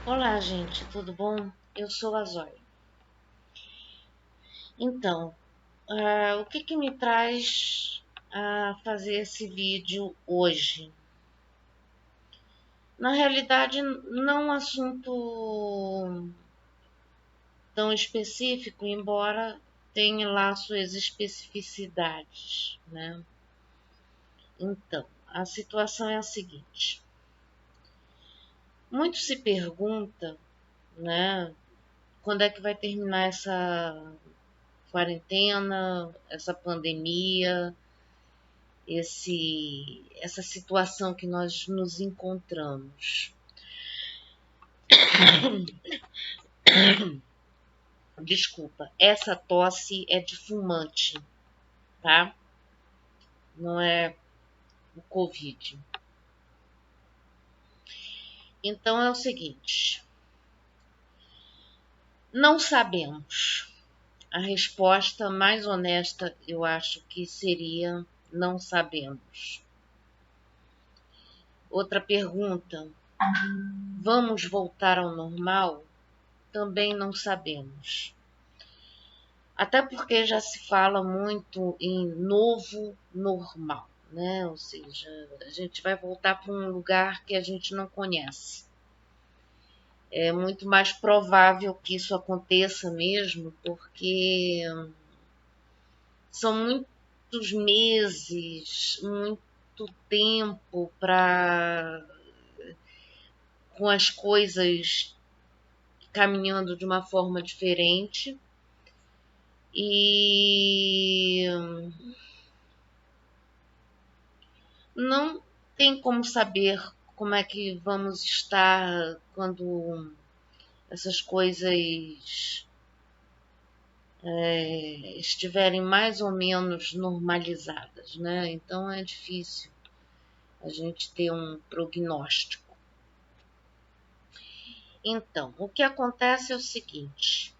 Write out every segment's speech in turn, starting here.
Olá, gente, tudo bom? Eu sou a Zóia. Então, o que me traz a fazer esse vídeo hoje? Na realidade, não um assunto tão específico, embora tenha lá suas especificidades, né? Então, a situação é a seguinte: muito se pergunta, né, quando é que vai terminar essa quarentena, essa pandemia, essa situação que nós nos encontramos. Desculpa, essa tosse é de fumante, tá? Não é o Covid. Então é o seguinte, não sabemos. A resposta mais honesta eu acho que seria não sabemos. Outra pergunta, vamos voltar ao normal? Também não sabemos. Até porque já se fala muito em novo normal, né? Ou seja, a gente vai voltar para um lugar que a gente não conhece. É muito mais provável que isso aconteça mesmo, porque são muitos meses, muito tempo para com as coisas caminhando de uma forma diferente e não tem como saber como é que vamos estar quando essas coisas estiverem mais ou menos normalizadas, né? Então é difícil a gente ter um prognóstico. Então, o que acontece é o seguinte: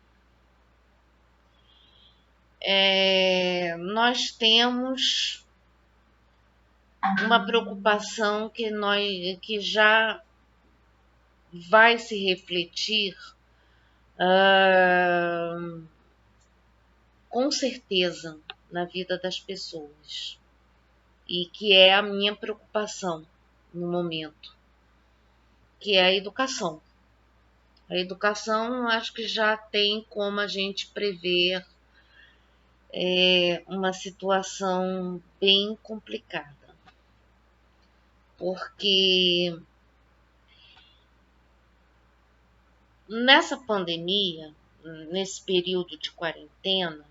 nós temos uma preocupação que já vai se refletir com certeza na vida das pessoas e que é a minha preocupação no momento, que é a educação. A educação, acho que já tem como a gente prever uma situação bem complicada, porque nessa pandemia, nesse período de quarentena,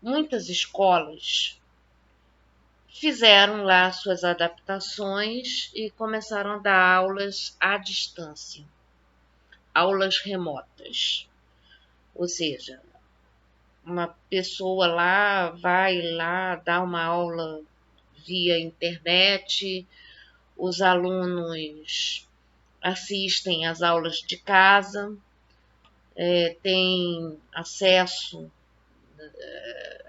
muitas escolas fizeram lá suas adaptações e começaram a dar aulas à distância, aulas remotas. Ou seja, uma pessoa lá vai lá dar uma aula via internet, os alunos assistem às aulas de casa, têm acesso,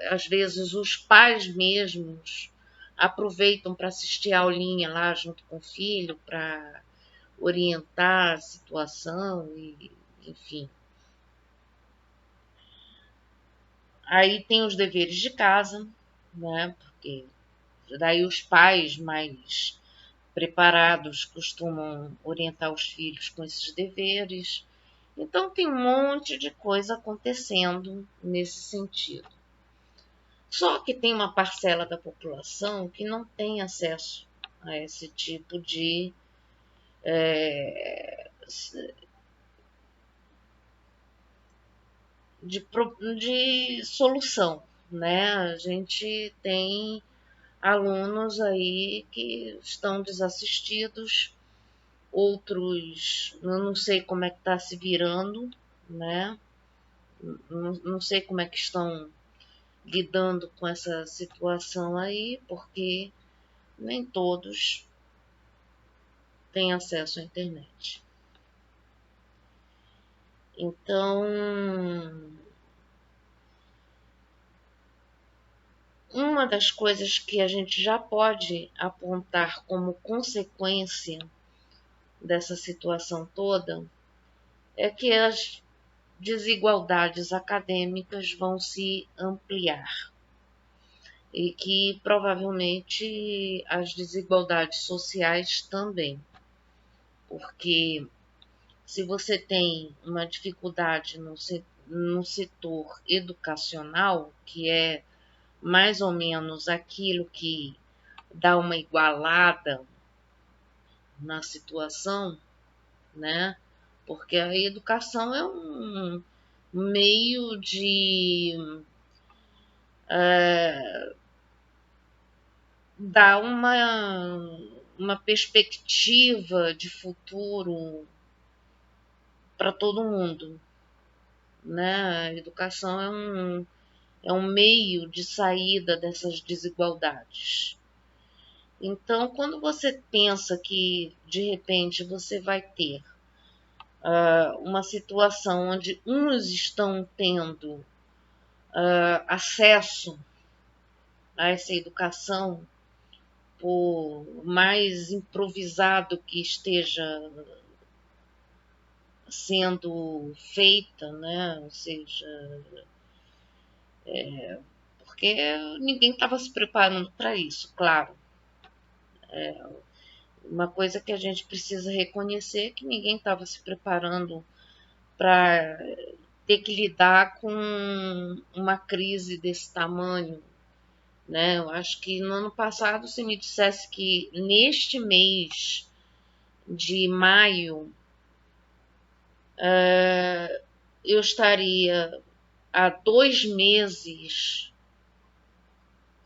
às vezes os pais mesmos aproveitam para assistir a aulinha lá junto com o filho, para orientar a situação e enfim. Aí tem os deveres de casa, né? Porque daí os pais mais preparados costumam orientar os filhos com esses deveres. Então tem um monte de coisa acontecendo nesse sentido. Só que tem uma parcela da população que não tem acesso a esse tipo de, de solução, né? A gente tem alunos aí que estão desassistidos, outros eu não sei como é que está se virando, né? Não sei como é que estão lidando com essa situação aí, porque nem todos têm acesso à internet. Então, uma das coisas que a gente já pode apontar como consequência dessa situação toda é que as desigualdades acadêmicas vão se ampliar e que provavelmente as desigualdades sociais também, porque se você tem uma dificuldade no setor educacional, que é mais ou menos aquilo que dá uma igualada na situação, né? Porque a educação é um meio de dar uma perspectiva de futuro para todo mundo, né? A educação é um meio de saída dessas desigualdades. Então, quando você pensa que de repente você vai ter uma situação onde uns estão tendo acesso a essa educação, por mais improvisado que esteja sendo feita, né? Ou seja, porque ninguém estava se preparando para isso, claro. Uma coisa que a gente precisa reconhecer é que ninguém estava se preparando para ter que lidar com uma crise desse tamanho, né? Eu acho que no ano passado, se me dissesse que neste mês de maio eu estaria há 2 meses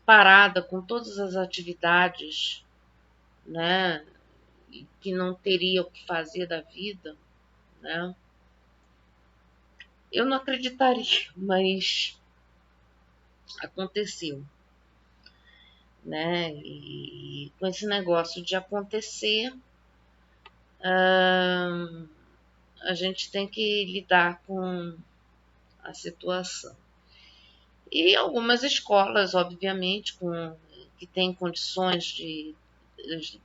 parada com todas as atividades, né? Que não teria o que fazer da vida, né? Eu não acreditaria, mas aconteceu, né? E com esse negócio de acontecer, a gente tem que lidar com a situação. E algumas escolas, obviamente, que têm condições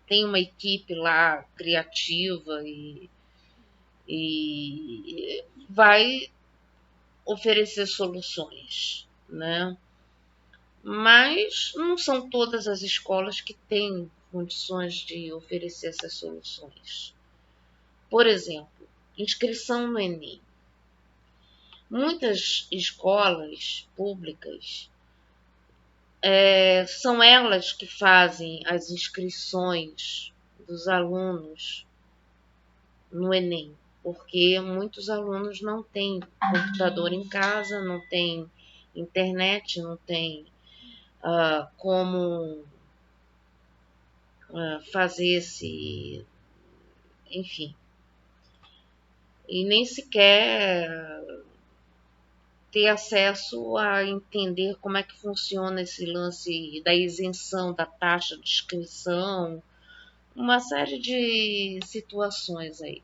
tem uma equipe lá criativa e vai oferecer soluções, né? Mas não são todas as escolas que têm condições de oferecer essas soluções. Por exemplo, inscrição no Enem. Muitas escolas públicas são elas que fazem as inscrições dos alunos no Enem, porque muitos alunos não têm computador em casa, não têm internet, não têm como fazer enfim, e nem sequer ter acesso a entender como é que funciona esse lance da isenção da taxa de inscrição, uma série de situações aí.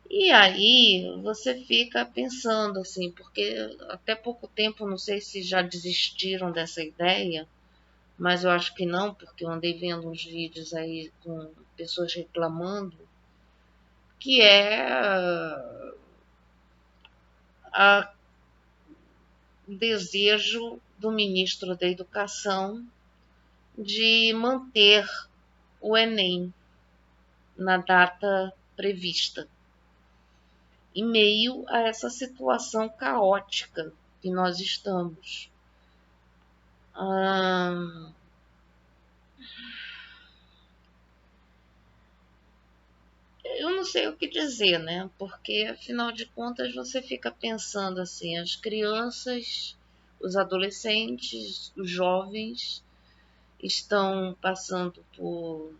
E aí você fica pensando assim, porque até pouco tempo, não sei se já desistiram dessa ideia, mas eu acho que não, porque eu andei vendo uns vídeos aí com pessoas reclamando, que é o desejo do ministro da Educação de manter o Enem na data prevista, em meio a essa situação caótica que nós estamos. Eu não sei o que dizer, né? Porque afinal de contas você fica pensando assim, as crianças, os adolescentes, os jovens estão passando por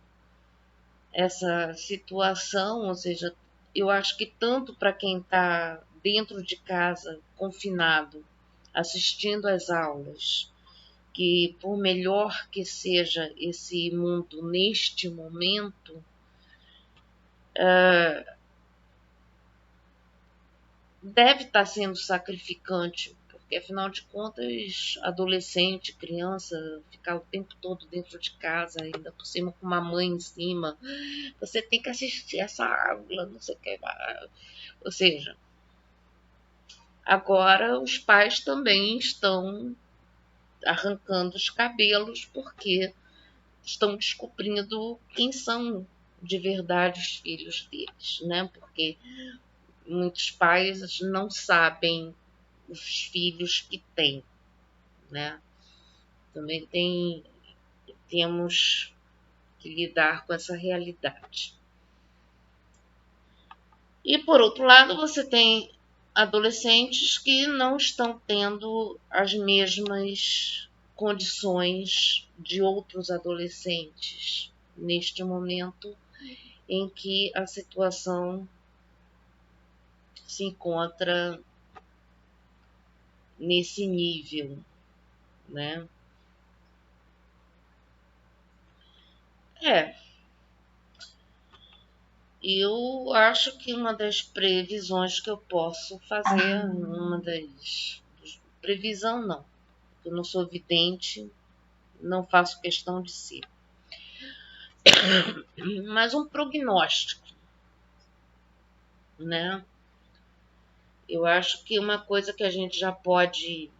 essa situação, ou seja, eu acho que tanto para quem está dentro de casa, confinado, assistindo às aulas, que por melhor que seja esse mundo neste momento, deve estar sendo sacrificante, Porque afinal de contas, adolescente, criança, ficar o tempo todo dentro de casa, ainda por cima com uma mãe em cima, você tem que assistir essa aula, não sei o que. Ou seja, agora os pais também estão arrancando os cabelos porque estão descobrindo quem são de verdade os filhos deles, né? Porque muitos pais não sabem os filhos que têm, né? Também temos que lidar com essa realidade. E por outro lado, você tem adolescentes que não estão tendo as mesmas condições de outros adolescentes neste momento em que a situação se encontra nesse nível, né? É, eu acho que uma das previsões que eu posso fazer, uma das previsão não, eu não sou vidente, não faço questão de ser, mas um prognóstico, né? Eu acho que uma coisa que a gente já pode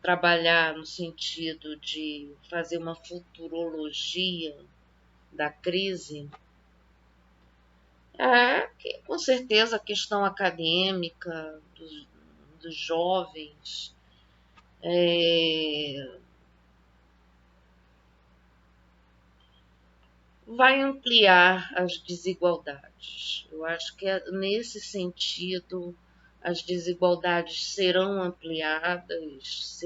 trabalhar no sentido de fazer uma futurologia da crise é que, com certeza, a questão acadêmica dos jovens vai ampliar as desigualdades. Eu acho que nesse sentido as desigualdades serão ampliadas,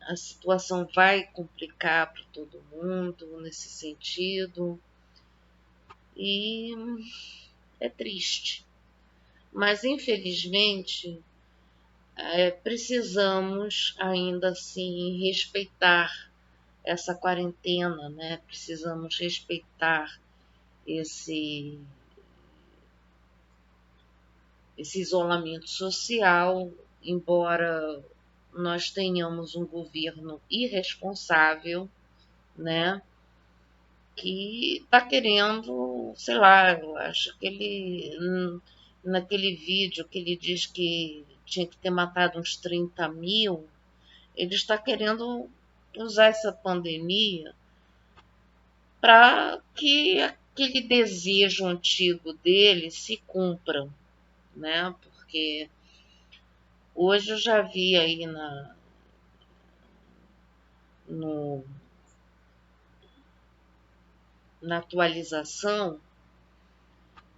a situação vai complicar para todo mundo nesse sentido e é triste. Mas infelizmente precisamos ainda assim respeitar essa quarentena, né? Precisamos respeitar esse, esse isolamento social, embora nós tenhamos um governo irresponsável, né? Que está querendo, sei lá, eu acho que naquele vídeo que ele diz que tinha que ter matado uns 30 mil, ele está querendo usar essa pandemia para que aquele desejo antigo dele se cumpra, né? Porque hoje eu já vi aí no, na atualização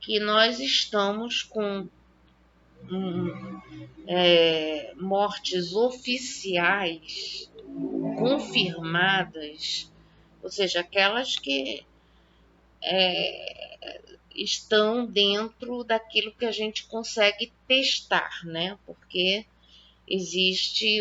que nós estamos com mortes oficiais confirmadas, ou seja, aquelas que estão dentro daquilo que a gente consegue testar, né? Porque existe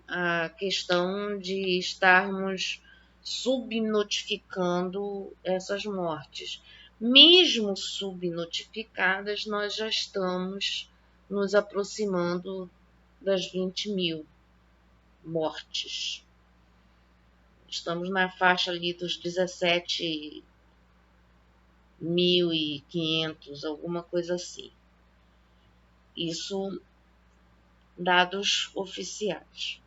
a questão de estarmos subnotificando essas mortes. Mesmo subnotificadas, nós já estamos nos aproximando das 20 mil mortes. Estamos na faixa ali dos 17.500, alguma coisa assim. Isso dados oficiais.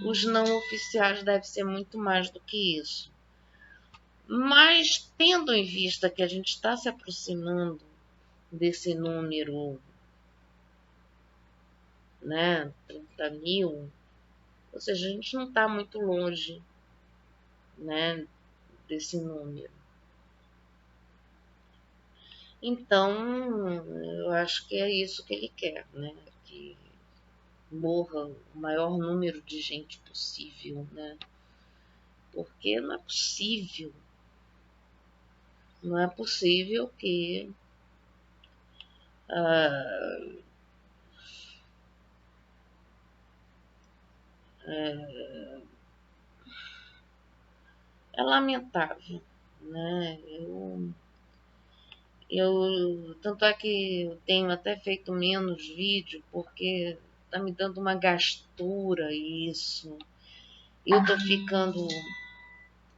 Os não oficiais devem ser muito mais do que isso. Mas, tendo em vista que a gente está se aproximando desse número, né, 30 mil, ou seja, a gente não está muito longe, né, desse número. Então, eu acho que é isso que ele quer, né, que morra o maior número de gente possível, né, porque não é possível que é lamentável, né? Tanto é que eu tenho até feito menos vídeo, porque tá me dando uma gastura isso. Eu tô ficando,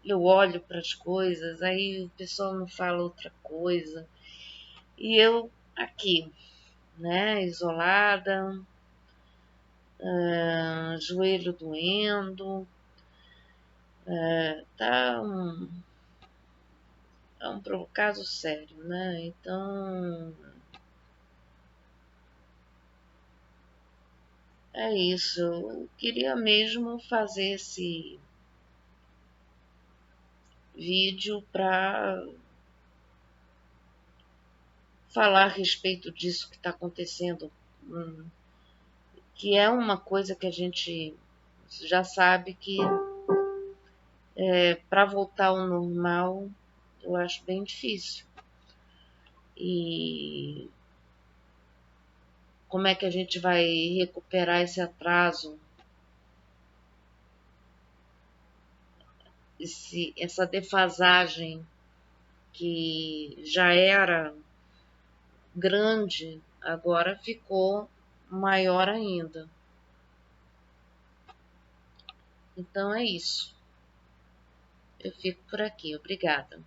eu olho para as coisas, aí o pessoal não fala outra coisa. E eu aqui, né, isolada, joelho doendo, tá é um caso sério, né? Então é isso. Eu queria mesmo fazer esse vídeo para falar a respeito disso que está acontecendo, que é uma coisa que a gente já sabe que para voltar ao normal eu acho bem difícil. E como é que a gente vai recuperar esse atraso, essa defasagem que já era grande, agora ficou maior ainda. Então é isso. Eu fico por aqui. Obrigada.